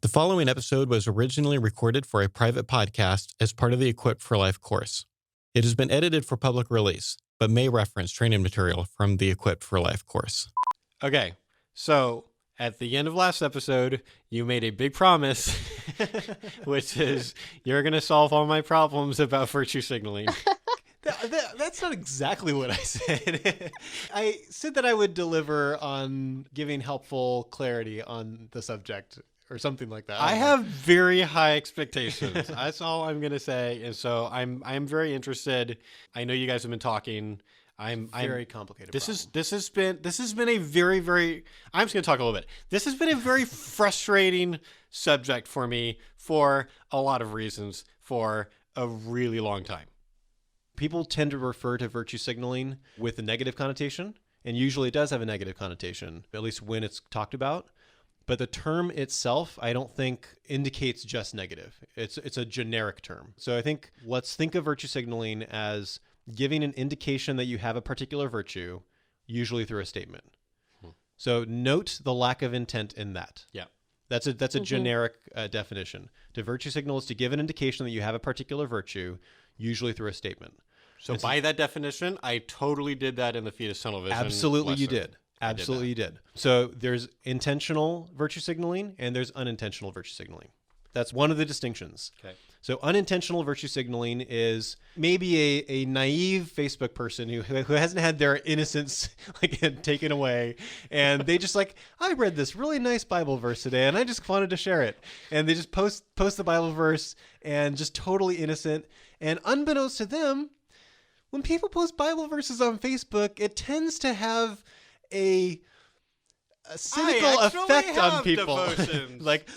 The following episode was originally recorded for a private podcast as part of the Equipped for Life course. It has been edited for public release, but may reference training material from the Equipped for Life course. Okay, so at the end of last episode, you made a big promise, which is you're going to solve all my problems about virtue signaling. That's not exactly what I said. I said that I would deliver on giving helpful clarity on the subject or something like that. I have very high expectations. That's all I'm going to say. And so I'm very interested. I know you guys have been talking. I'm very complicated. This has been a very I'm just going to talk a little bit. This has been a very frustrating subject for me for a lot of reasons for a really long time. People tend to refer to virtue signaling with a negative connotation, and usually it does have a negative connotation, at least when it's talked about. But the term itself, I don't think indicates just negative. It's a generic term. So I think let's think of virtue signaling as giving an indication that you have a particular virtue, usually through a statement. So note the lack of intent in that. Yeah. That's a generic definition. To virtue signal is to give an indication that you have a particular virtue, usually through a statement. So by that definition, I totally did that in the fetus tunnel vision. Absolutely you did. Absolutely you did. So there's intentional virtue signaling and there's unintentional virtue signaling. That's one of the distinctions. Okay. So unintentional virtue signaling is maybe a naive Facebook person who hasn't had their innocence taken away, and they just I read this really nice Bible verse today and I just wanted to share it. And they just post the Bible verse and just totally innocent. And unbeknownst to them, when people post Bible verses on Facebook, it tends to have a cynical effect on people.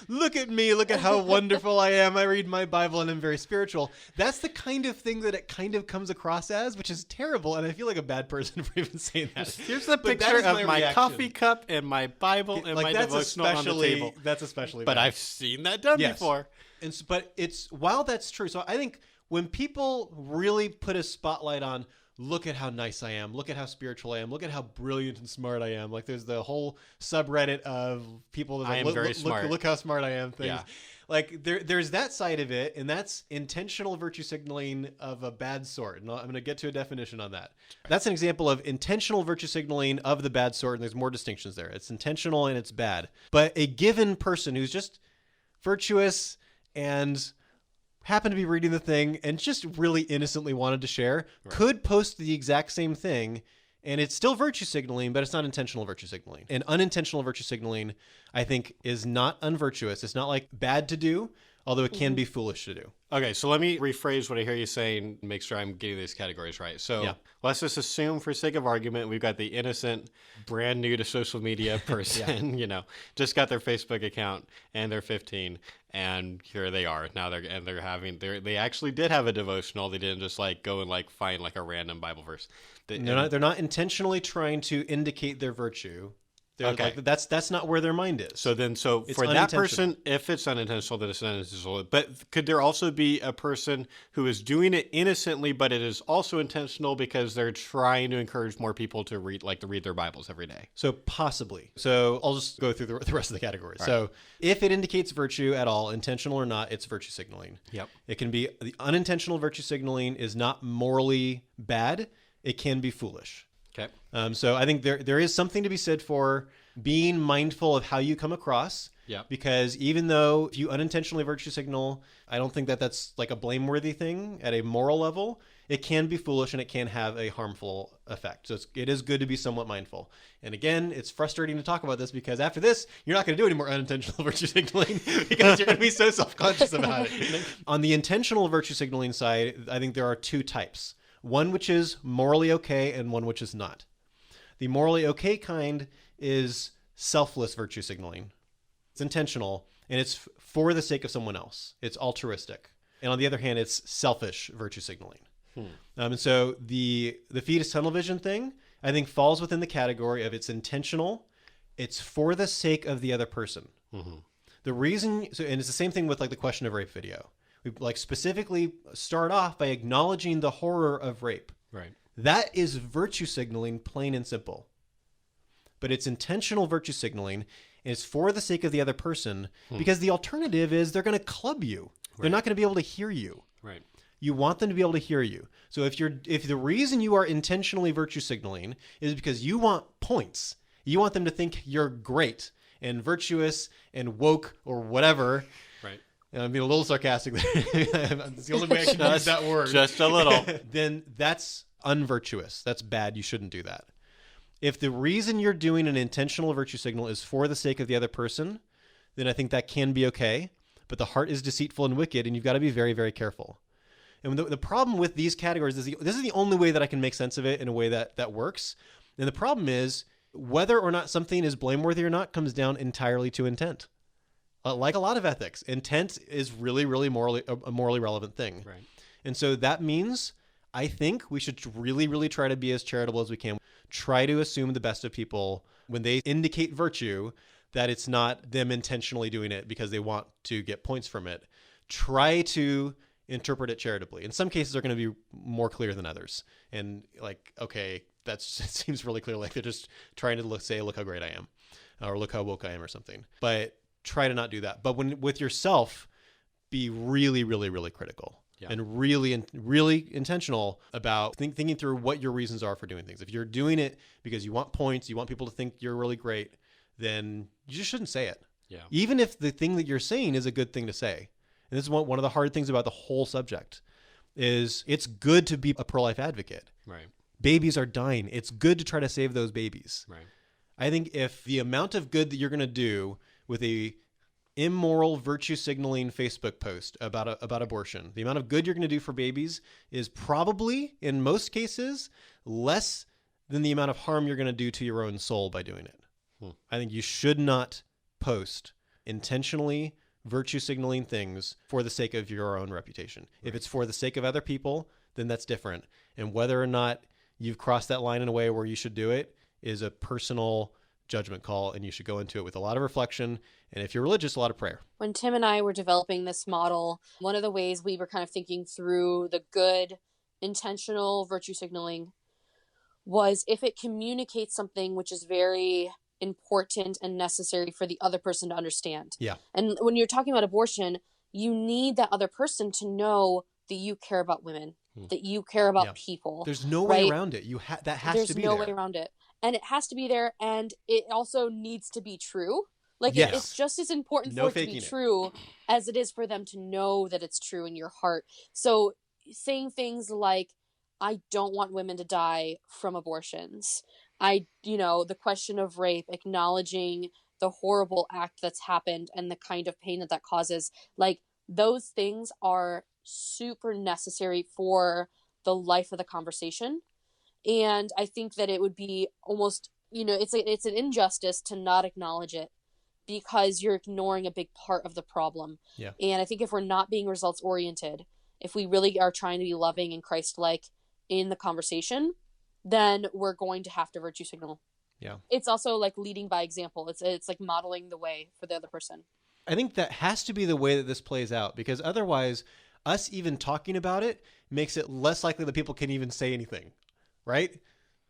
Look at me, look at how wonderful I am. I read my Bible and I'm very spiritual. That's the kind of thing that it kind of comes across as, which is terrible. And I feel like a bad person for even saying that. Here's the picture of my coffee cup and my Bible and my devotional on the table. That's especially bad. But I've seen that done before. But while that's true, so I think when people really put a spotlight on, look at how nice I am, look at how spiritual I am, look at how brilliant and smart I am. There's the whole subreddit of people that look how smart I am things. Yeah. There's that side of it, and that's intentional virtue signaling of a bad sort. And I'm going to get to a definition on that. That's an example of intentional virtue signaling of the bad sort, and there's more distinctions there. It's intentional and it's bad. But a given person who's just virtuous and happened to be reading the thing and just really innocently wanted to share, could post the exact same thing, and it's still virtue signaling, but it's not intentional virtue signaling. And unintentional virtue signaling, I think, is not unvirtuous. It's not bad to do, although it can be foolish to do. Okay, so let me rephrase what I hear you saying, make sure I'm getting these categories right. So let's just assume, for sake of argument, we've got the innocent, brand new to social media person, just got their Facebook account and they're 15, and here they are now. They actually did have a devotional. They didn't just go and find a random Bible verse. They're not intentionally trying to indicate their virtue. Okay. That's not where their mind is. So for that person, if it's unintentional, then it's unintentional. But could there also be a person who is doing it innocently, but it is also intentional because they're trying to encourage more people to read their Bibles every day? So possibly. So I'll just go through the rest of the categories. So if it indicates virtue at all, intentional or not, it's virtue signaling. Yep. It can be the unintentional virtue signaling is not morally bad. It can be foolish. Okay. So I think there is something to be said for being mindful of how you come across. Yeah. Because even though if you unintentionally virtue signal, I don't think that's a blameworthy thing at a moral level. It can be foolish and it can have a harmful effect. So it is good to be somewhat mindful. And again, it's frustrating to talk about this because after this, you're not going to do any more unintentional virtue signaling because you're going to be so self-conscious about it. On the intentional virtue signaling side, I think there are two types. One which is morally okay and one which is not. The morally okay kind is selfless virtue signaling. It's intentional and it's for the sake of someone else. It's altruistic. And on the other hand, it's selfish virtue signaling. And so the fetus tunnel vision thing, I think, falls within the category of it's intentional. It's for the sake of the other person. Mm-hmm. The reason, and it's the same thing with the question of rape video. We specifically start off by acknowledging the horror of rape. Right. That is virtue signaling, plain and simple. But it's intentional virtue signaling, and it's for the sake of the other person, because the alternative is they're going to club you. They're not going to be able to hear you. Right. You want them to be able to hear you. So if the reason you are intentionally virtue signaling is because you want points, you want them to think you're great and virtuous and woke or whatever. Right. And I'm being a little sarcastic there. It's the only way I can use that word. Just a little. Then that's unvirtuous. That's bad. You shouldn't do that. If the reason you're doing an intentional virtue signal is for the sake of the other person, then I think that can be okay. But the heart is deceitful and wicked, and you've got to be very, very careful. And the problem with these categories is this is the only way that I can make sense of it in a way that works. And the problem is whether or not something is blameworthy or not comes down entirely to intent. Like a lot of ethics, intent is really, really a morally relevant thing. Right. And so that means I think we should really, really try to be as charitable as we can. Try to assume the best of people when they indicate virtue, that it's not them intentionally doing it because they want to get points from it. Try to interpret it charitably. In some cases, they're going to be more clear than others. And like, okay, it seems really clear. Like they're just trying to look how great I am, or look how woke I am or something. But try to not do that. But with yourself, be really, really, really critical. Yeah. And really intentional about thinking through what your reasons are for doing things. If you're doing it because you want points, you want people to think you're really great, then you just shouldn't say it. Yeah. Even if the thing that you're saying is a good thing to say. And this is one of the hard things about the whole subject is it's good to be a pro-life advocate. Right. Babies are dying. It's good to try to save those babies. Right. I think if the amount of good that you're going to do with a immoral virtue signaling Facebook post about abortion, the amount of good you're going to do for babies is probably in most cases less than the amount of harm you're going to do to your own soul by doing it. I think you should not post intentionally virtue signaling things for the sake of your own reputation. Right. If it's for the sake of other people, then that's different. And whether or not you've crossed that line in a way where you should do it is a personal judgment call, and you should go into it with a lot of reflection. And if you're religious, a lot of prayer. When Tim and I were developing this model, one of the ways we were kind of thinking through the good intentional virtue signaling was if it communicates something which is very important and necessary for the other person to understand. Yeah. And when you're talking about abortion, you need that other person to know that you care about women, that you care about people. There's no way around it. That has to be there. There's no way around it. And it has to be there, and it also needs to be true. Like, yes. It's just as important for it to be true as it is for them to know that it's true in your heart. So saying things like, I don't want women to die from abortions. The question of rape, acknowledging the horrible act that's happened and the kind of pain that causes, like those things are super necessary for the life of the conversation. And I think that it would be almost, it's an injustice to not acknowledge it because you're ignoring a big part of the problem. Yeah. And I think if we're not being results oriented, if we really are trying to be loving and Christ-like in the conversation, then we're going to have to virtue signal. Yeah. It's also like leading by example. It's like modeling the way for the other person. I think that has to be the way that this plays out, because otherwise us even talking about it makes it less likely that people can even say anything, right?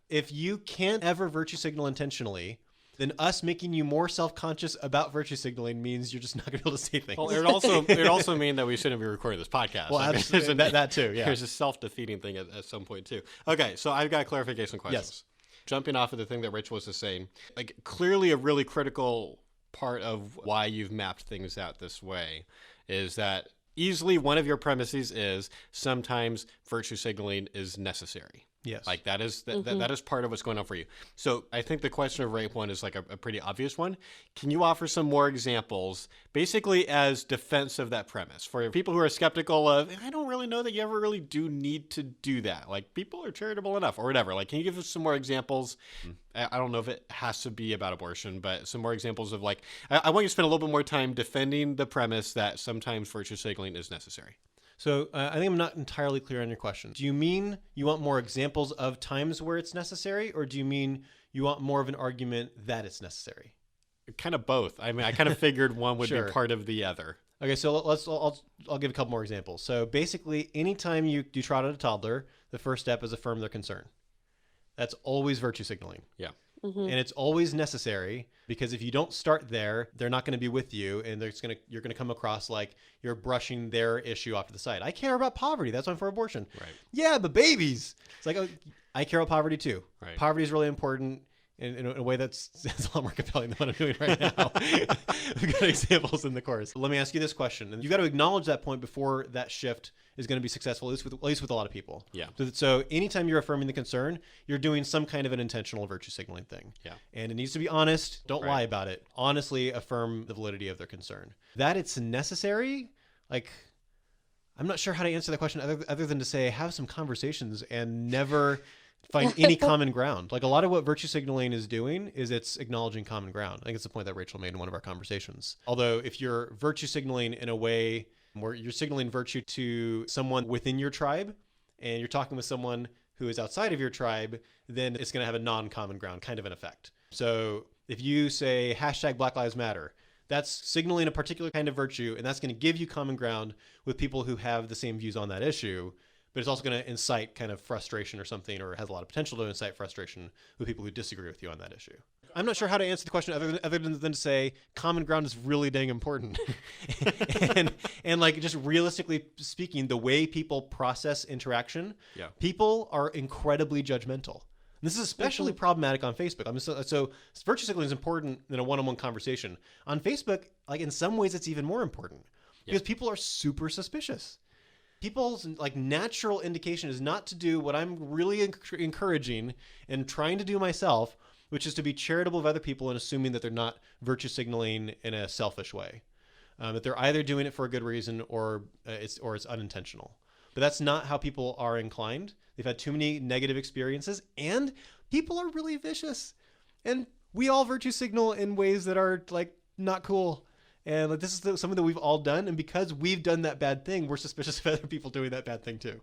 If you can't ever virtue signal intentionally, then us making you more self-conscious about virtue signaling means you're just not going to be able to say things. Well, it also mean that we shouldn't be recording this podcast. Well, absolutely. That too, yeah. There's a self-defeating thing at some point too. Okay, so I've got clarification questions. Yes. Jumping off of the thing that Rich was just saying, like clearly a really critical part of why you've mapped things out this way is that easily one of your premises is sometimes virtue signaling is necessary. Yes. Like that is that is part of what's going on for you. So I think the question of rape one is like a pretty obvious one. Can you offer some more examples basically as defense of that premise for people who are skeptical of, I don't really know that you ever really do need to do that. Like people are charitable enough or whatever. Like, can you give us some more examples? I don't know if it has to be about abortion, but some more examples of like, I want you to spend a little bit more time defending the premise that sometimes virtue signaling is necessary. So I think I'm not entirely clear on your question. Do you mean you want more examples of times where it's necessary, or do you mean you want more of an argument that it's necessary? Kind of both. I mean, I kind of figured one would Sure. be part of the other. Okay, so I'll give a couple more examples. So basically, anytime you trot out a toddler, the first step is affirm their concern. That's always virtue signaling. Yeah. And it's always necessary, because if you don't start there, they're not going to be with you, and you're going to come across like you're brushing their issue off to the side. I care about poverty. That's why I'm for abortion. Right. Yeah, but babies. It's like, oh, I care about poverty too. Right. Poverty is really important in a way that's a lot more compelling than what I'm doing right now. We've got examples in the course. Let me ask you this question. And you've got to acknowledge that point before that shift is going to be successful, at least with a lot of people. Yeah. So anytime you're affirming the concern, you're doing some kind of an intentional virtue signaling thing. Yeah. And it needs to be honest. Don't lie about it. Honestly affirm the validity of their concern. That it's necessary, like, I'm not sure how to answer that question other than to say have some conversations and never find any common ground. Like, a lot of what virtue signaling is doing is it's acknowledging common ground. I think it's the point that Rachel made in one of our conversations. Although if you're virtue signaling in a way where you're signaling virtue to someone within your tribe and you're talking with someone who is outside of your tribe, then it's going to have a non-common ground kind of an effect. So if you say hashtag Black Lives Matter, that's signaling a particular kind of virtue, and that's going to give you common ground with people who have the same views on that issue. But it's also going to incite kind of frustration or something, or has a lot of potential to incite frustration with people who disagree with you on that issue. I'm not sure how to answer the question other than to say common ground is really dang important. and like, just realistically speaking, the way people process interaction, people are incredibly judgmental. And this is especially problematic on Facebook. So virtue signaling is important in a one-on-one conversation. On Facebook, like, in some ways it's even more important because people are super suspicious. People's like natural indication is not to do what I'm really encouraging and trying to do myself, which is to be charitable of other people and assuming that they're not virtue signaling in a selfish way, that they're either doing it for a good reason or it's unintentional. But that's not how people are inclined. They've had too many negative experiences, and people are really vicious, and we all virtue signal in ways that are like not cool. And like, this is something that we've all done. And because we've done that bad thing, we're suspicious of other people doing that bad thing too.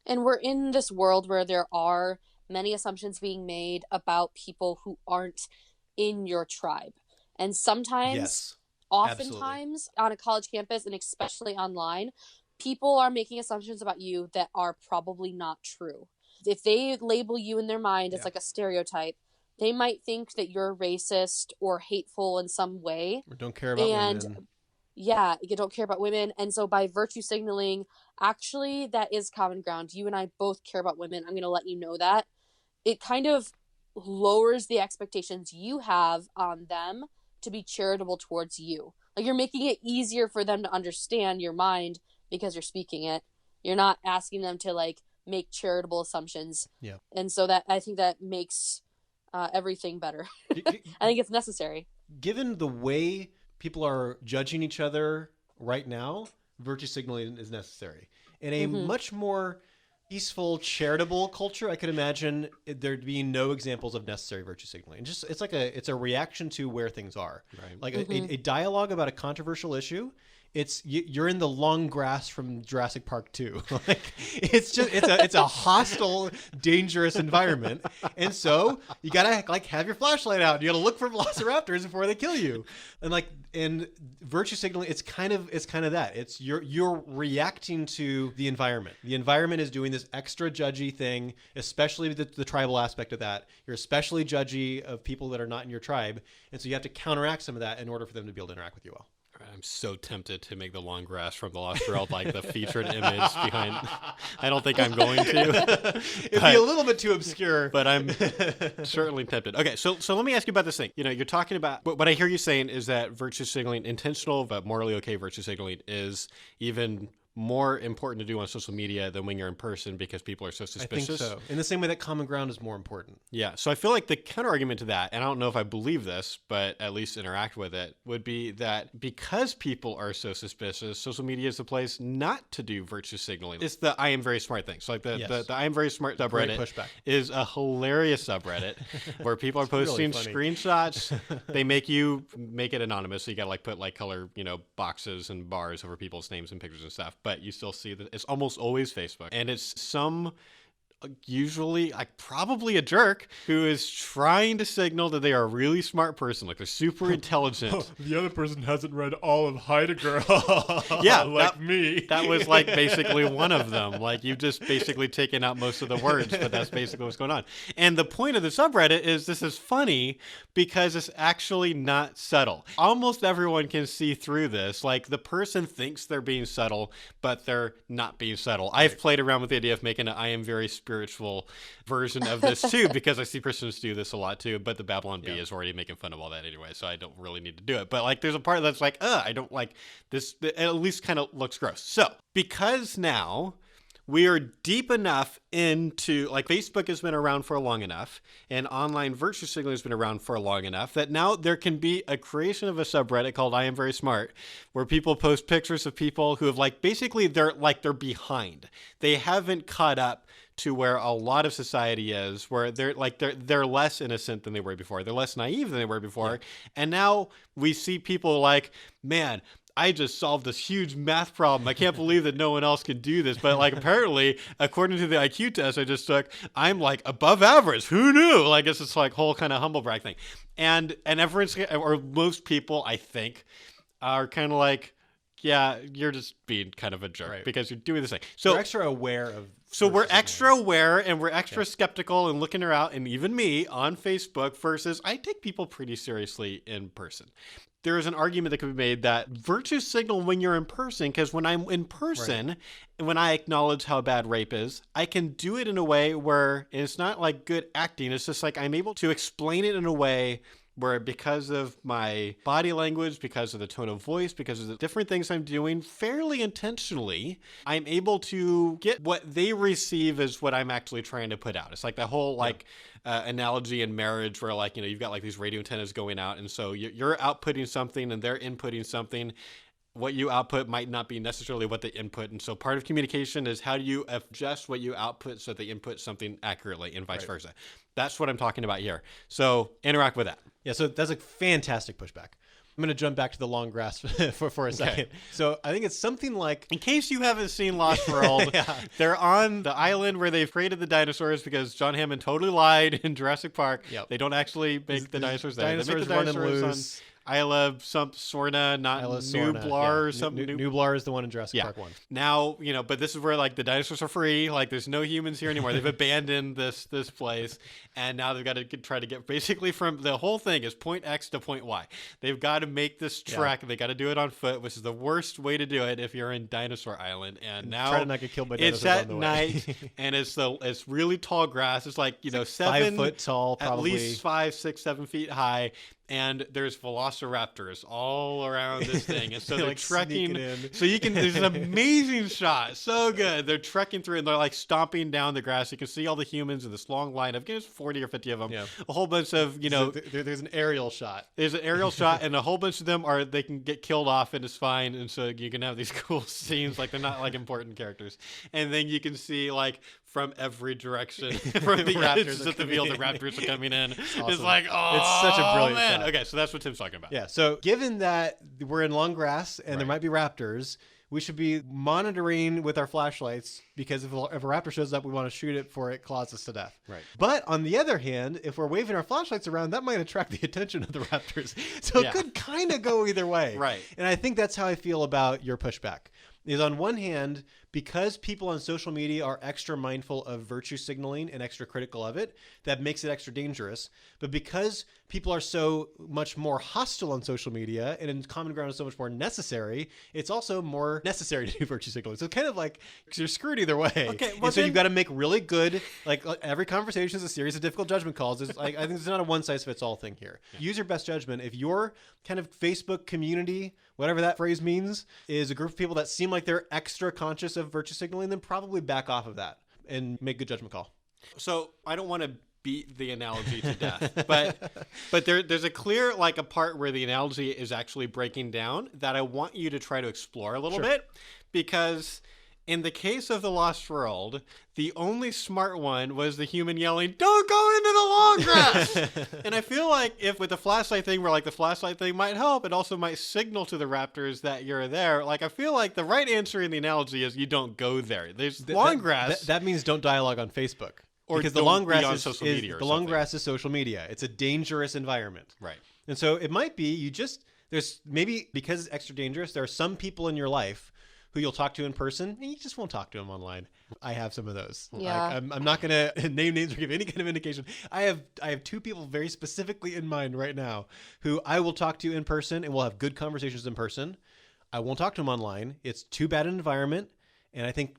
And we're in this world where there are many assumptions being made about people who aren't in your tribe. And sometimes, oftentimes on a college campus, and especially online, people are making assumptions about you that are probably not true. If they label you in their mind as like a stereotype, they might think that you're racist or hateful in some way. Or don't care about women. Yeah, you don't care about women. And so by virtue signaling, actually, that is common ground. You and I both care about women. I'm going to let you know that. It kind of lowers the expectations you have on them to be charitable towards you. Like, you're making it easier for them to understand your mind because you're speaking it. You're not asking them to like make charitable assumptions. Yeah. And so that, I think that makes everything better. I think it's necessary. Given the way people are judging each other right now, virtue signaling is necessary. In a much more peaceful, charitable culture, I could imagine there being no examples of necessary virtue signaling. Just it's a reaction to where things are. Right. Like a dialogue about a controversial issue. You're in the long grass from Jurassic Park 2. Like, it's a hostile, dangerous environment, and so you gotta like have your flashlight out. You gotta look for velociraptors before they kill you. And virtue signaling, it's kind of that. It's you're reacting to the environment. The environment is doing this extra judgy thing, especially the tribal aspect of that. You're especially judgy of people that are not in your tribe, and so you have to counteract some of that in order for them to be able to interact with you well. I'm so tempted to make the long grass from the Lost World like the featured image behind. I don't think I'm going to. It'd be a little bit too obscure. But I'm certainly tempted. Okay, so let me ask you about this thing. You know, you're talking about, what I hear you saying is that virtue signaling, intentional but morally okay virtue signaling, is even more important to do on social media than when you're in person because people are so suspicious. I think so. In the same way that common ground is more important. Yeah. So I feel like the counter argument to that, and I don't know if I believe this, but at least interact with it, would be that because people are so suspicious, social media is the place not to do virtue signaling. It's the IAmVerySmart thing. So like the IAmVerySmart subreddit is a hilarious subreddit where people are posting screenshots. They make it anonymous. So you got to like put like color, boxes and bars over people's names and pictures and stuff. But you still see that it's almost always Facebook. And it's some usually like probably a jerk who is trying to signal that they are a really smart person, like they're super intelligent. The other person hasn't read all of Heidegger. Yeah, like me. That was like basically one of them. Like you've just basically taken out most of the words, but that's basically what's going on. And the point of the subreddit is this is funny because it's actually not subtle. Almost everyone can see through this. Like the person thinks they're being subtle, but they're not being subtle. I've played around with the idea of making an I Am Very Spiritual version of this too, because I see Christians do this a lot too, but the Babylon Bee is already making fun of all that anyway, so I don't really need to do it. But like there's a part that's like, I don't like this. It at least kind of looks gross. So because now we are deep enough into, like, Facebook has been around for long enough and online virtue signaling has been around for long enough that now there can be a creation of a subreddit called IAmVerySmart where people post pictures of people who have like basically they're behind. They haven't caught up to where a lot of society is, where they're less innocent than they were before. They're less naive than they were before. Yeah. And now we see people like, man, I just solved this huge math problem. I can't believe that no one else can do this. But like apparently, according to the IQ test I just took, I'm like above average. Who knew? Like it's this like whole kind of humble brag thing. And everyone's, or most people, I think, are kind of like, yeah, you're just being kind of a jerk because you're doing this thing. So we're extra aware of. So we're extra aware and we're extra skeptical and looking her out, and even me on Facebook versus I take people pretty seriously in person. There is an argument that could be made that virtue signal when you're in person, because when I'm in person and when I acknowledge how bad rape is, I can do it in a way where it's not like good acting. It's just like I'm able to explain it in a way where because of my body language, because of the tone of voice, because of the different things I'm doing fairly intentionally, I'm able to get what they receive as what I'm actually trying to put out. It's like the whole analogy in marriage where like, you've got like these radio antennas going out. And so you're outputting something and they're inputting something. What you output might not be necessarily what they input. And so part of communication is how do you adjust what you output so that they input something accurately and vice versa. That's what I'm talking about here. So interact with that. Yeah, so that's a fantastic pushback. I'm going to jump back to the long grass for a second. So I think it's something like... In case you haven't seen Lost World, they're on the island where they've created the dinosaurs because John Hammond totally lied in Jurassic Park. Yep. They don't actually make the dinosaurs there. They make the dinosaurs loose. Isla Sorna, not Nublar or something. Nublar is the one in Jurassic Park 1. Now, but this is where like the dinosaurs are free. Like there's no humans here anymore. They've abandoned this place. And now they've got to try to get basically from the whole thing is point X to point Y. They've got to make this trek. They got to do it on foot, which is the worst way to do it if you're in Dinosaur Island. And now try to not get killed by dinosaurs it's at on the night way. And it's really tall grass. It's like, it's 7 5 foot tall, probably. At least 5, 6, 7 feet high. And there's velociraptors all around this thing. And so they're like trekking. in. So there's an amazing shot. So good. They're trekking through and they're like stomping down the grass. You can see all the humans in this long line of, there's 40 or 50 of them. Yeah. A whole bunch of, So there's an aerial shot. There's an aerial shot and a whole bunch of them they can get killed off and it's fine. And so you can have these cool scenes. Like they're not like important characters. And then you can see like from every direction, from the raptors at the field, the raptors are coming in. Awesome. It's like, it's such a brilliant shot. Okay, so that's what Tim's talking about. Yeah, so given that we're in long grass and there might be raptors, we should be monitoring with our flashlights because if a raptor shows up, we want to shoot it before it claws us to death. Right. But on the other hand, if we're waving our flashlights around, that might attract the attention of the raptors. So it could kind of go either way. Right. And I think that's how I feel about your pushback. Is on one hand, because people on social media are extra mindful of virtue signaling and extra critical of it, that makes it extra dangerous. But because people are so much more hostile on social media and in common ground is so much more necessary, it's also more necessary to do virtue signaling. So it's kind of like you're screwed either way. Okay, well, so you've got to make really good, like every conversation is a series of difficult judgment calls. I think it's not a one-size-fits-all thing here. Yeah. Use your best judgment. If your kind of Facebook community, whatever that phrase means, is a group of people that seem like they're extra conscious of virtue signaling, then probably back off of that and make a good judgment call. So I don't want to beat the analogy to death, but there's a clear like a part where the analogy is actually breaking down that I want you to try to explore a little bit, because In the case of the Lost World, the only smart one was the human yelling, "Don't go into the long grass!" And I feel like if with the flashlight thing, where like the flashlight thing might help, it also might signal to the raptors that you're there. Like, I feel like the right answer in the analogy is you don't go there. There's long grass. That means don't dialogue on Facebook. Or because the long grass is social media. The long grass is social media. It's a dangerous environment. Right. And so it might be there's maybe because it's extra dangerous, there are some people in your life who you'll talk to in person, and you just won't talk to them online. I have some of those. Yeah. I'm not going to name names or give any kind of indication. I have two people very specifically in mind right now who I will talk to in person, and we'll have good conversations in person. I won't talk to them online. It's too bad an environment, and I think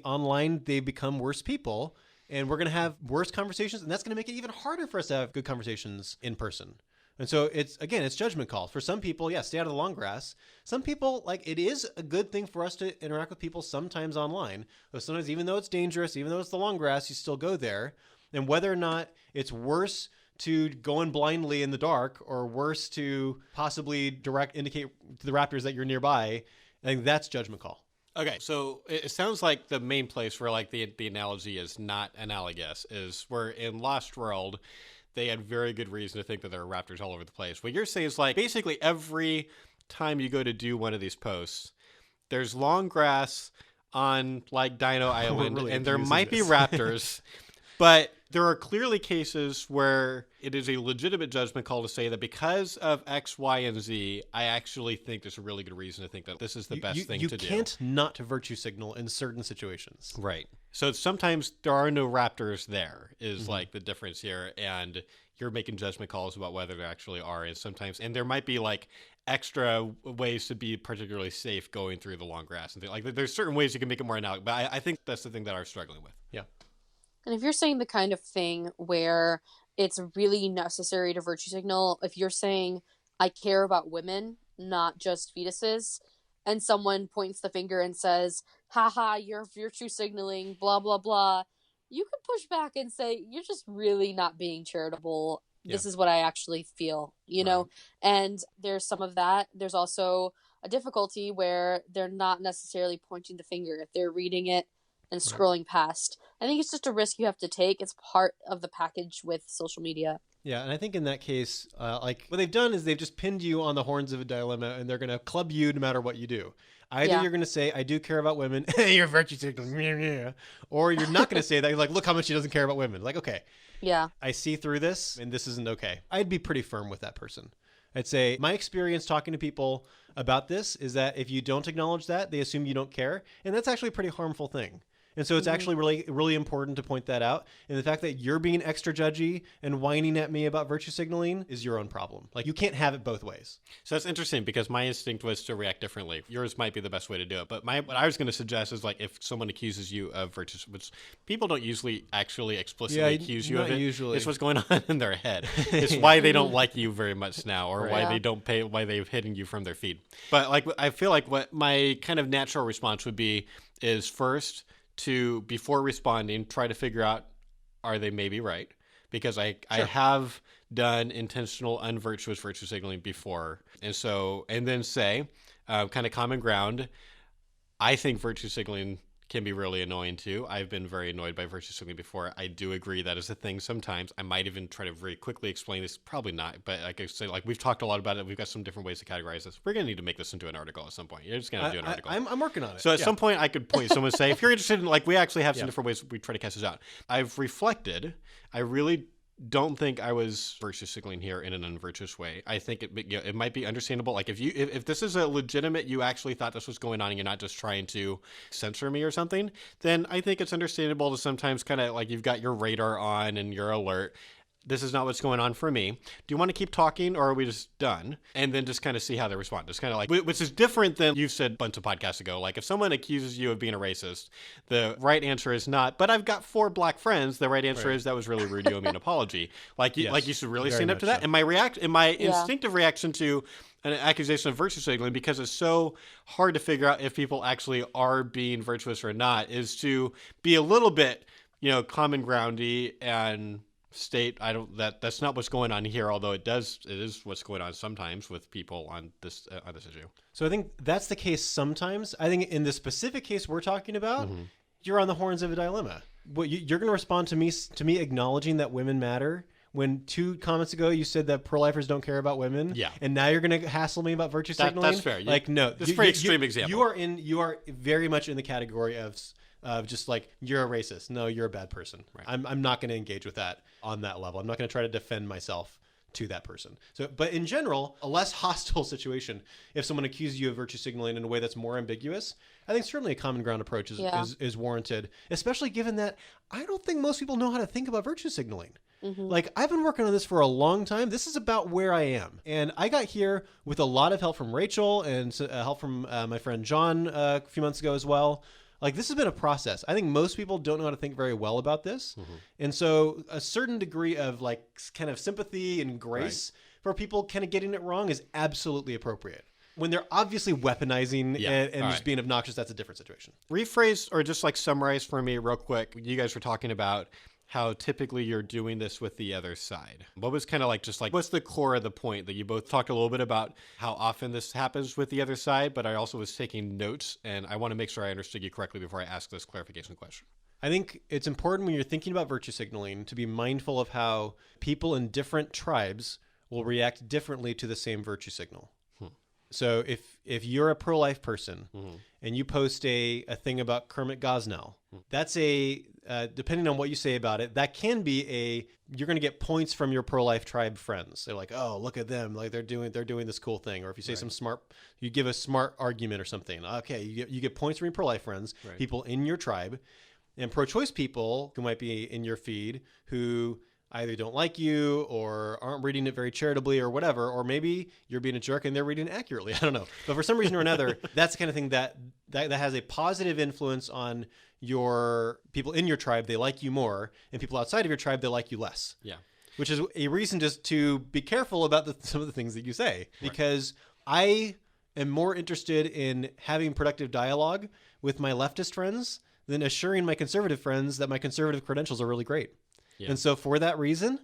online they become worse people, and we're going to have worse conversations, and that's going to make it even harder for us to have good conversations in person. And so it's judgment calls. For some people, stay out of the long grass. Some people, it is a good thing for us to interact with people sometimes online. But sometimes, even though it's dangerous, even though it's the long grass, you still go there. And whether or not it's worse to go in blindly in the dark or worse to possibly indicate to the raptors that you're nearby, I think that's judgment call. Okay, so it sounds like the main place where the analogy is not analogous is where in Lost World, they had very good reason to think that there are raptors all over the place. What you're saying is basically every time you go to do one of these posts, there's long grass on Dino Island, really and there might be raptors, but there are clearly cases where it is a legitimate judgment call to say that because of X, Y, and Z, I actually think there's a really good reason to think that this is the best thing to do. You can't not virtue signal in certain situations. Right. So sometimes there are no raptors there is the difference here. And you're making judgment calls about whether there actually are. And there might be extra ways to be particularly safe going through the long grass and things. There's certain ways you can make it more analogous, but I think that's the thing that I'm struggling with. Yeah. And if you're saying the kind of thing where it's really necessary to virtue signal, if you're saying, I care about women, not just fetuses, and someone points the finger and says, haha, you're virtue signaling, blah, blah, blah, you could push back and say, you're just really not being charitable. This is what I actually feel, know? And there's some of that. There's also a difficulty where they're not necessarily pointing the finger. If they're reading it and scrolling past, I think it's just a risk you have to take. It's part of the package with social media. Yeah, and I think in that case, what they've done is they've just pinned you on the horns of a dilemma, and they're going to club you no matter what you do. Either you're going to say, I do care about women, you're virtue signaling, or you're not going to say that. You're look how much she doesn't care about women. Okay, I see through this, and this isn't okay. I'd be pretty firm with that person. I'd say my experience talking to people about this is that if you don't acknowledge that, they assume you don't care, and that's actually a pretty harmful thing. And so it's actually really, really important to point that out. And the fact that you're being extra judgy and whining at me about virtue signaling is your own problem. You can't have it both ways. So that's interesting because my instinct was to react differently. Yours might be the best way to do it. But what I was going to suggest is if someone accuses you of virtue, which people don't usually actually explicitly accuse you of it. Usually. It's what's going on in their head. It's why they don't like you very much now, or why they've hidden you from their feed. But I feel like what my kind of natural response would be is first, to, before responding, try to figure out, are they maybe right? Because I have done intentional unvirtuous virtue signaling before. And then say, kind of common ground, I think virtue signaling can be really annoying too. I've been very annoyed by virtue signaling before. I do agree that is a thing sometimes. I might even try to very quickly explain this. Probably not, but I say we've talked a lot about it. We've got some different ways to categorize this. We're going to need to make this into an article at some point. You're just going to do an article. I'm working on it. So at some point I could point someone and say, if you're interested in, we actually have some different ways we try to cast this out. I've reflected. I really don't think I was virtue signaling here in an unvirtuous way. I think it might be understandable. If this is a legitimate, you actually thought this was going on and you're not just trying to censor me or something, then I think it's understandable to sometimes kind of you've got your radar on and you're alert. This is not what's going on for me. Do you want to keep talking or are we just done? And then just kind of see how they respond. Just kind of which is different than you've said a bunch of podcasts ago. If someone accuses you of being a racist, the right answer is not, but I've got 4 black friends. The right answer is, that was really rude. You owe me an apology. You should really stand up to that. So. And my instinctive reaction to an accusation of virtue signaling, because it's so hard to figure out if people actually are being virtuous or not, is to be a little bit, common groundy and state that's not what's going on here, although it is what's going on sometimes with people on this issue. So I think that's the case sometimes. I think in the specific case we're talking about, you're on the horns of a dilemma. You're going to respond to me acknowledging that women matter when 2 comments ago you said that pro-lifers don't care about women. Yeah. And now you're going to hassle me about virtue signaling. That's fair. No. This is a pretty extreme example. You are very much in the category of just like, you're a racist. No, you're a bad person. Right. I'm not going to engage with that on that level. I'm not going to try to defend myself to that person. So, but in general, a less hostile situation, if someone accuses you of virtue signaling in a way that's more ambiguous, I think certainly a common ground approach is warranted, especially given that I don't think most people know how to think about virtue signaling. Like, I've been working on this for a long time. This is about where I am. And I got here with a lot of help from Rachel and help from my friend John a few months ago as well. Like, this has been a process. I think most people don't know how to think very well about this. And so a certain degree of like kind of sympathy and grace for people kind of getting it wrong is absolutely appropriate. When they're obviously weaponizing and just being obnoxious, that's a different situation. Rephrase or just like summarize for me real quick. You guys were talking about how typically you're doing this with the other side. What was kind of like, just like, what's the core of the point that you both talked a little bit about how often this happens with the other side, but I also was taking notes and I want to make sure I understood you correctly before I ask this clarification question. I think it's important when you're thinking about virtue signaling to be mindful of how people in different tribes will react differently to the same virtue signal. So if you're a pro-life person and you post a thing about Kermit Gosnell, that's depending on what you say about it, that can be you're going to get points from your pro-life tribe friends. They're like, oh, look at them, like they're doing this cool thing. Or if you say you give a smart argument or something, okay, you get points from your pro-life friends, people in your tribe, and pro-choice people who might be in your feed who either don't like you or aren't reading it very charitably or whatever, or maybe you're being a jerk and they're reading it accurately. I don't know. But for some reason or another, that's the kind of thing that has a positive influence on your people in your tribe. They like you more, and people outside of your tribe, they like you less. Yeah. Which is a reason just to be careful about some of the things that you say, because I am more interested in having productive dialogue with my leftist friends than assuring my conservative friends that my conservative credentials are really great. Yeah. And so for that reason,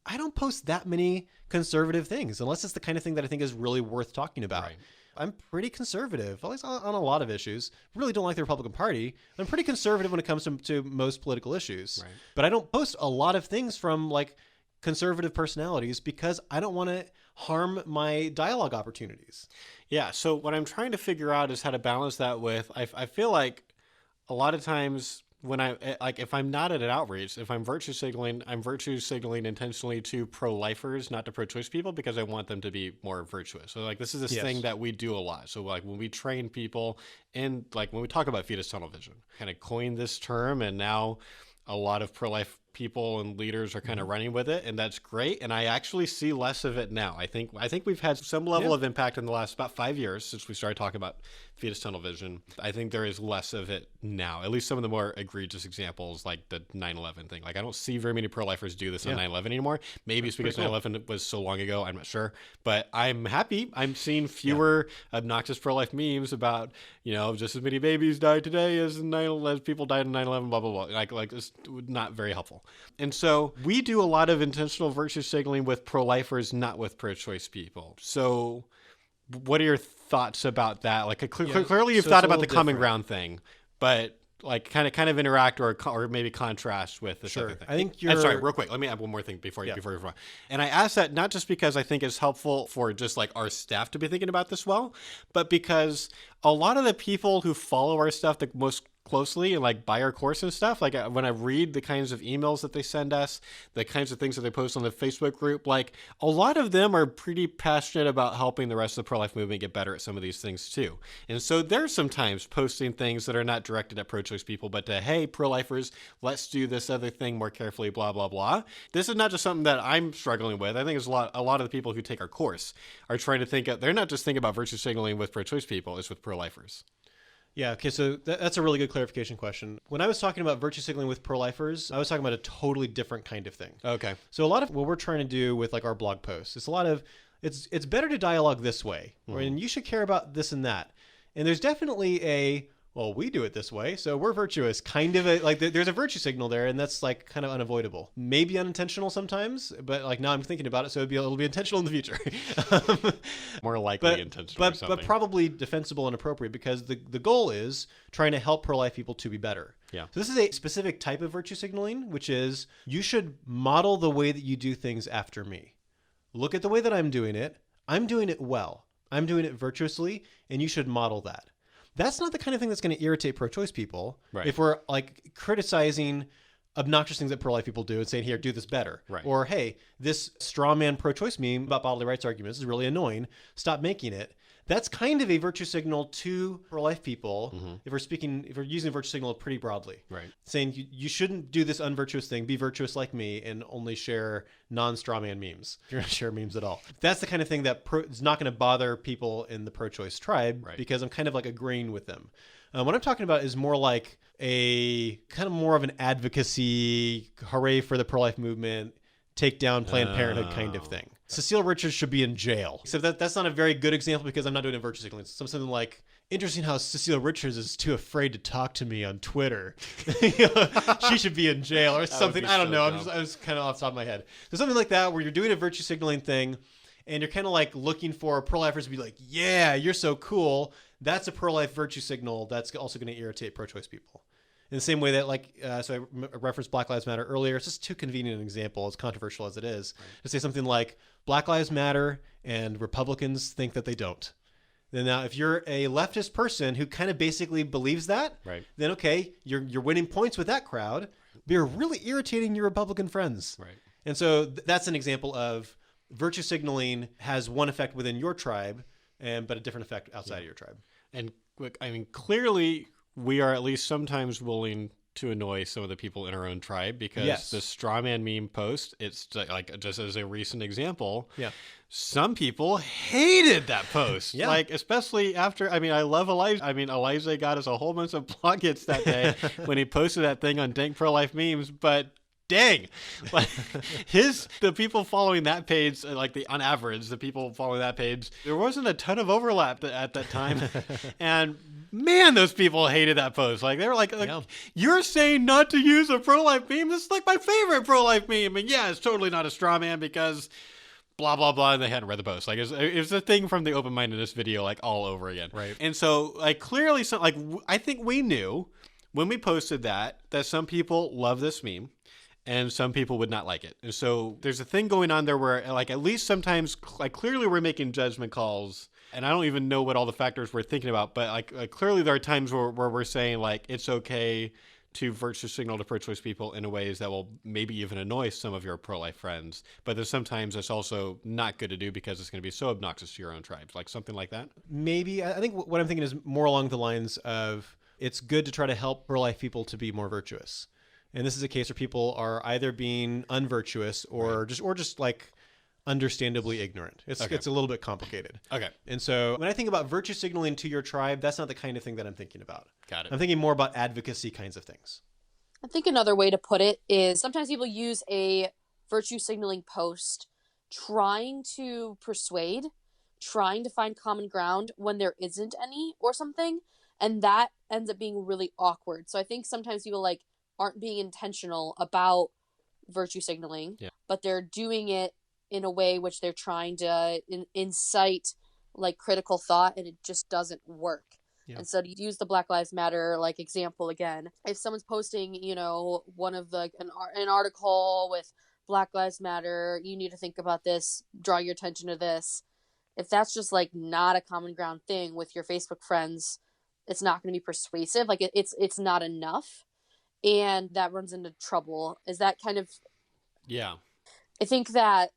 I don't post that many conservative things unless it's the kind of thing that I think is really worth talking about. Right. I'm pretty conservative, at least on a lot of issues. Really don't like the Republican Party. I'm pretty conservative when it comes to most political issues. Right. But I don't post a lot of things from like conservative personalities because I don't want to harm my dialogue opportunities. Yeah. So what I'm trying to figure out is how to balance that with, I feel like a lot of times when if I'm not at an outreach, if I'm virtue signaling intentionally to pro-lifers, not to pro-choice people, because I want them to be more virtuous. So like, this is this thing that we do a lot. So like when we train people and like when we talk about fetus tunnel vision, kind of coined this term, and now a lot of pro-life people and leaders are kind of running with it, and that's great. And I actually see less of it now. I think we've had some level of impact in the last about 5 years since we started talking about fetus tunnel vision. I think there is less of it now, at least some of the more egregious examples, like the 9/11 thing. Like, I don't see very many pro-lifers do this on 9/11 anymore. Maybe it's because 9/11 was so long ago. I'm not sure, but I'm happy. I'm seeing fewer obnoxious pro-life memes about, just as many babies died today as people died in 9/11, blah, blah, blah. Like it's not very helpful. And so we do a lot of intentional virtue signaling with pro-lifers, not with pro-choice people. So what are your thoughts about that? Like, clearly you've thought about the common ground thing, but like kind of interact or maybe contrast with this other thing. I think you're... sorry, real quick. Let me add one more thing before you move on. And I ask that not just because I think it's helpful for just like our staff to be thinking about this well, but because a lot of the people who follow our stuff the most closely and like buy our course and stuff, like when I read the kinds of emails that they send us, the kinds of things that they post on the Facebook group, like a lot of them are pretty passionate about helping the rest of the pro-life movement get better at some of these things too. And so they're sometimes posting things that are not directed at pro-choice people, but to, hey, pro-lifers, let's do this other thing more carefully, blah, blah, blah. This is not just something that I'm struggling with. I think it's a lot of the people who take our course are trying to think of, they're not just thinking about virtue signaling with pro-choice people, it's with pro-lifers. Yeah, okay, so that's a really good clarification question. When I was talking about virtue signaling with pro-lifers, I was talking about a totally different kind of thing. Okay. So a lot of what we're trying to do with like our blog posts, it's better to dialogue this way, and you should care about this and that. And there's definitely a well, we do it this way, so we're virtuous. Kind of there's a virtue signal there, and that's like kind of unavoidable. Maybe unintentional sometimes, but like now I'm thinking about it, so it'll be intentional in the future. More likely intentional, but probably defensible and appropriate, because the goal is trying to help pro-life people to be better. Yeah. So this is a specific type of virtue signaling, which is you should model the way that you do things after me. Look at the way that I'm doing it. I'm doing it well. I'm doing it virtuously, and you should model that. That's not the kind of thing that's going to irritate pro-choice people. Right. If we're like criticizing obnoxious things that pro-life people do and saying, here, do this better. Right. Or, hey, this straw man pro-choice meme about bodily rights arguments is really annoying. Stop making it. That's kind of a virtue signal to pro-life people. Mm-hmm. If we're using a virtue signal pretty broadly. Right. Saying you shouldn't do this unvirtuous thing, be virtuous like me, and only share non-straw man memes. If you're going to share memes at all. That's the kind of thing that is not going to bother people in the pro-choice tribe, right, because I'm kind of like agreeing with them. What I'm talking about is more like a kind of more of an advocacy, hooray for the pro-life movement, take down Planned Parenthood kind of thing. Cecile Richards should be in jail. So that's not a very good example because I'm not doing a virtue signaling. It's something like, interesting how Cecile Richards is too afraid to talk to me on Twitter. She should be in jail or something. I don't know. I was kind of off the top of my head. So something like that where you're doing a virtue signaling thing and you're kind of like looking for pro-lifers to be like, yeah, you're so cool. That's a pro-life virtue signal that's also going to irritate pro-choice people. In the same way that, so I referenced Black Lives Matter earlier. It's just too convenient an example, as controversial as it is, to say something like Black Lives Matter and Republicans think that they don't. Then now, if you're a leftist person who kind of basically believes that, right, then okay, you're winning points with that crowd, but you're really irritating your Republican friends. Right. And so that's an example of virtue signaling has one effect within your tribe, but a different effect outside of your tribe. And I mean, clearly, we are at least sometimes willing to annoy some of the people in our own tribe because the straw man meme post, it's like, just as a recent example, some people hated that post. Like, especially after, I mean, I love Elijah. I mean, Elijah got us a whole bunch of blog hits that day when he posted that thing on Dank Pro-Life Memes, but dang, like the people following that page, like on average, the people following that page, there wasn't a ton of overlap at that time. And man, those people hated that post. Like, they were like you're saying not to use a pro-life meme? This is like my favorite pro-life meme. And yeah, it's totally not a straw man because blah, blah, blah. And they hadn't read the post. Like, it was a thing from the open-mindedness video, like all over again. Right. And so like clearly, I think we knew when we posted that some people love this meme. And some people would not like it. And so there's a thing going on there where, like, at least sometimes, like, clearly we're making judgment calls. And I don't even know what all the factors we're thinking about. But, like clearly there are times where we're saying, like, it's okay to virtue signal to pro-choice people in ways that will maybe even annoy some of your pro-life friends. But there's sometimes it's also not good to do because it's going to be so obnoxious to your own tribes. Like something like that? Maybe. I think what I'm thinking is more along the lines of it's good to try to help pro-life people to be more virtuous. And this is a case where people are either being unvirtuous or just like understandably ignorant. It's a little bit complicated. Okay. And so when I think about virtue signaling to your tribe, that's not the kind of thing that I'm thinking about. Got it. I'm thinking more about advocacy kinds of things. I think another way to put it is sometimes people use a virtue signaling post trying to persuade, trying to find common ground when there isn't any or something. And that ends up being really awkward. So I think sometimes people aren't being intentional about virtue signaling, but they're doing it in a way which they're trying to incite like critical thought, and it just doesn't work. And so to use the Black Lives Matter example again, if someone's posting, one of an article with Black Lives Matter, you need to think about this, draw your attention to this. If that's just not a common ground thing with your Facebook friends, it's not going to be persuasive. It's not enough. And that runs into trouble. Is that kind of... Yeah. I think that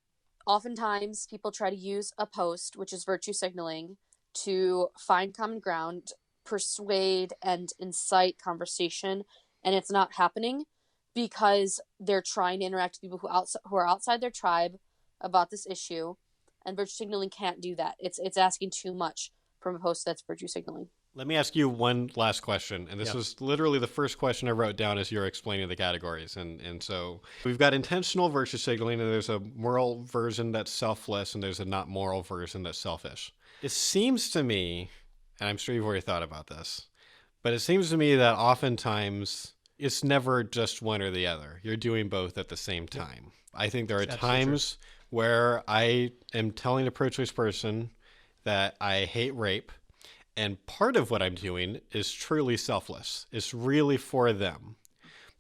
oftentimes people try to use a post, which is virtue signaling, to find common ground, persuade, and incite conversation. And it's not happening because they're trying to interact with people who are outside their tribe about this issue. And virtue signaling can't do that. It's asking too much from a post that's virtue signaling. Let me ask you one last question. And this was literally the first question I wrote down as you're explaining the categories. And so we've got intentional virtue signaling, and there's a moral version that's selfless, and there's a not moral version that's selfish. It seems to me, and I'm sure you've already thought about this, But it seems to me that oftentimes it's never just one or the other. You're doing both at the same time. I think there are times where I am telling a pro-choice person that I hate rape, and part of what I'm doing is truly selfless. It's really for them.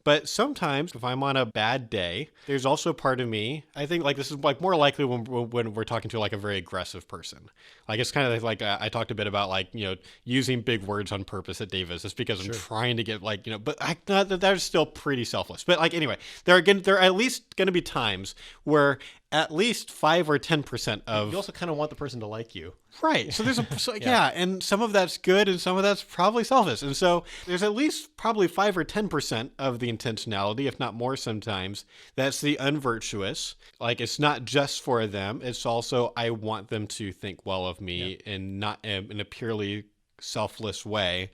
But sometimes if I'm on a bad day, there's also part of me, I think like this is like more likely when we're talking to like a very aggressive person. Like it's kind of like I talked a bit about like, using big words on purpose at Davis. It's because I'm trying to get like, but that's still pretty selfless. But like, anyway, there are at least going to be times where at least 5 or 10% of... You also kind of want the person to like you. Right. So there's and some of that's good and some of that's probably selfish. And so there's at least probably 5 or 10% of the intentionality, if not more sometimes, that's the unvirtuous. Like it's not just for them. It's also, I want them to think well of me and not in a purely selfless way.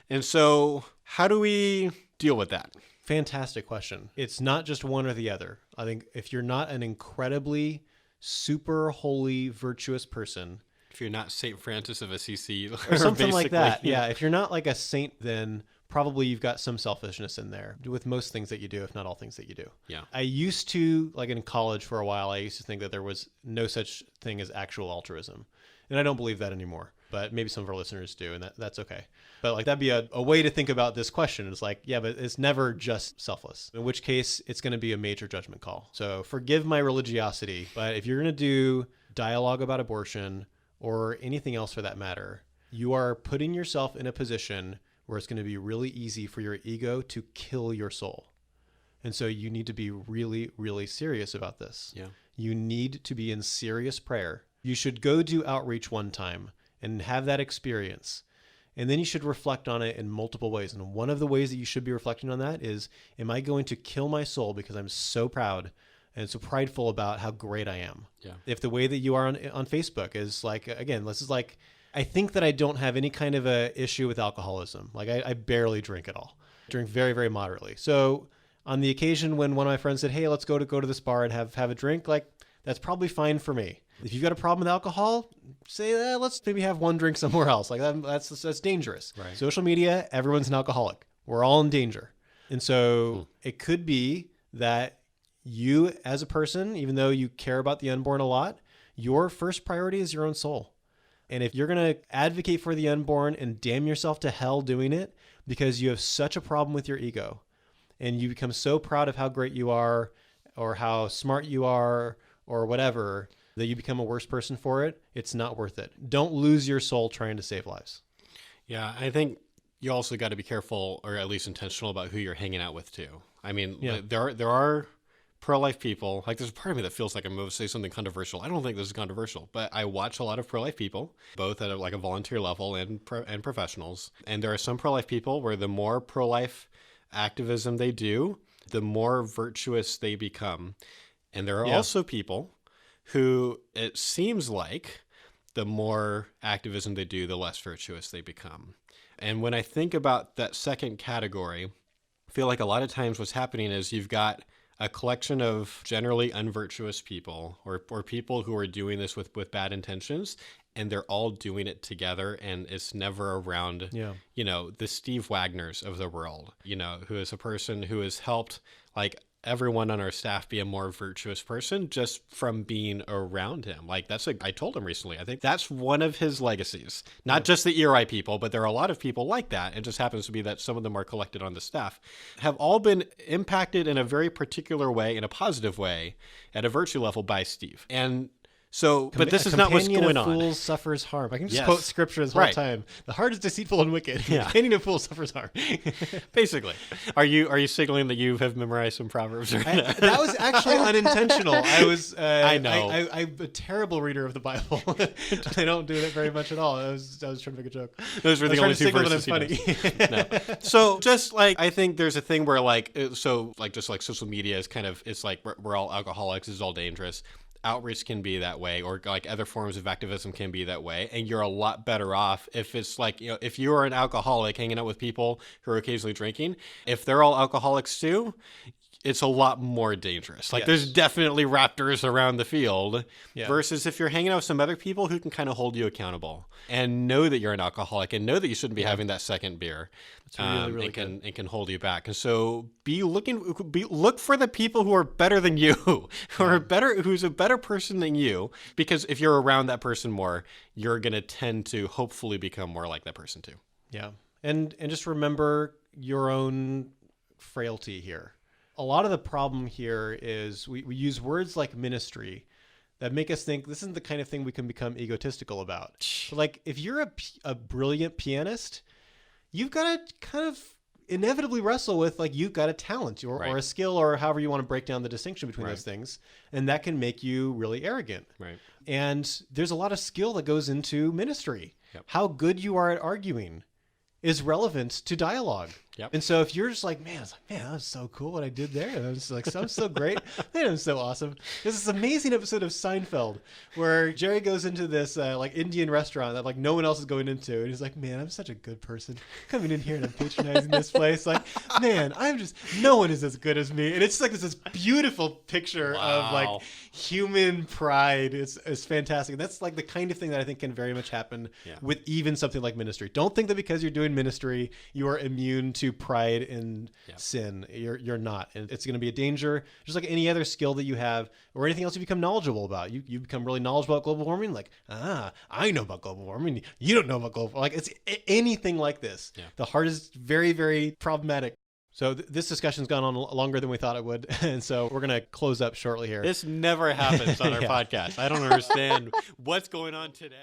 And so how do we deal with that? Fantastic question. It's not just one or the other. I think if you're not an incredibly super holy, virtuous person, if you're not St. Francis of Assisi or something like that, if you're not like a saint, then probably you've got some selfishness in there with most things that you do, if not all things that you do. Yeah. I used to, like in college for a while, I used to think that there was no such thing as actual altruism. And I don't believe that anymore, but maybe some of our listeners do, and that's okay. But like that'd be a way to think about this question. It's like, yeah, but it's never just selfless, in which case it's going to be a major judgment call. So forgive my religiosity, but if you're going to do dialogue about abortion or anything else for that matter, you are putting yourself in a position where it's going to be really easy for your ego to kill your soul. And so you need to be really, really serious about this. Yeah. You need to be in serious prayer. You should go do outreach one time and have that experience. And then you should reflect on it in multiple ways. And one of the ways that you should be reflecting on that is, am I going to kill my soul because I'm so proud and so prideful about how great I am? Yeah. If the way that you are on Facebook is like, again, this is like, I think that I don't have any kind of a issue with alcoholism. Like I barely drink at all. I drink very, very moderately. So on the occasion when one of my friends said, hey, let's go to this bar and have a drink, like that's probably fine for me. If you've got a problem with alcohol, say, let's maybe have one drink somewhere else. Like that's dangerous. Right. Social media, everyone's an alcoholic. We're all in danger. And so it could be that you as a person, even though you care about the unborn a lot, your first priority is your own soul. And if you're going to advocate for the unborn and damn yourself to hell doing it because you have such a problem with your ego and you become so proud of how great you are or how smart you are or whatever, that you become a worse person for it, it's not worth it. Don't lose your soul trying to save lives. Yeah, I think you also got to be careful, or at least intentional, about who you're hanging out with too. I mean, there are pro-life people. Like there's a part of me that feels like I'm going to say something controversial. I don't think this is controversial, but I watch a lot of pro-life people, both at a volunteer level and professionals. And there are some pro-life people where the more pro-life activism they do, the more virtuous they become. And there are also people who it seems like the more activism they do, the less virtuous they become. And when I think about that second category, I feel like a lot of times what's happening is you've got a collection of generally unvirtuous people or people who are doing this with bad intentions, and they're all doing it together, and it's never around, the Steve Wagners of the world, who is a person who has helped like everyone on our staff be a more virtuous person just from being around him. Like I told him recently, I think that's one of his legacies, not just the ERI people, but there are a lot of people like that. It just happens to be that some of them are collected on the staff, have all been impacted in a very particular way, in a positive way, at a virtue level by Steve. And so, but this is not what's going on. Fool suffers harm. I can just quote scripture this whole time. The heart is deceitful and wicked. Yeah. Companion of fools suffers harm. Basically, are you signaling that you have memorized some proverbs? That was actually unintentional. I was. I know. I'm a terrible reader of the Bible. I don't do that very much at all. I was trying to make a joke. Those were the only two verses. Funny. No. So just like I think there's a thing where just like social media is kind of, it's like we're all alcoholics. It's all dangerous. outreach can be that way, or like other forms of activism can be that way. And you're a lot better off if it's like, if you are an alcoholic hanging out with people who are occasionally drinking, if they're all alcoholics too, it's a lot more dangerous. Like there's definitely raptors around the field versus if you're hanging out with some other people who can kind of hold you accountable and know that you're an alcoholic and know that you shouldn't be having that second beer. It's really, really good. And can hold you back. And so look for the people who are better than you, who's a better person than you, because if you're around that person more, you're going to tend to hopefully become more like that person too. Yeah. And just remember your own frailty here. A lot of the problem here is we use words like ministry that make us think this isn't the kind of thing we can become egotistical about. So like if you're a brilliant pianist, you've got to kind of inevitably wrestle with like you've got a talent or a skill or however you want to break down the distinction between those things. And that can make you really arrogant. Right. And there's a lot of skill that goes into ministry. Yep. How good you are at arguing is relevant to dialogue. Yep. And so if you're just like, man, that was so cool what I did there. I was like, I'm so great. Man, I'm so awesome. There's this amazing episode of Seinfeld where Jerry goes into this like Indian restaurant that like no one else is going into. And he's like, man, I'm such a good person coming in here and I'm patronizing this place. Like, man, no one is as good as me. And it's like this beautiful picture of like human pride. It's fantastic. And that's like the kind of thing that I think can very much happen with even something like ministry. Don't think that because you're doing ministry, you are immune to pride and sin. You're not. And it's going to be a danger, just like any other skill that you have or anything else you become knowledgeable about. You become really knowledgeable about global warming. Like, I know about global warming. You don't know about global warming. Like, it's anything like this. Yeah. The heart is very, very problematic. So this discussion's gone on longer than we thought it would. And so we're going to close up shortly here. This never happens on our podcast. I don't understand what's going on today.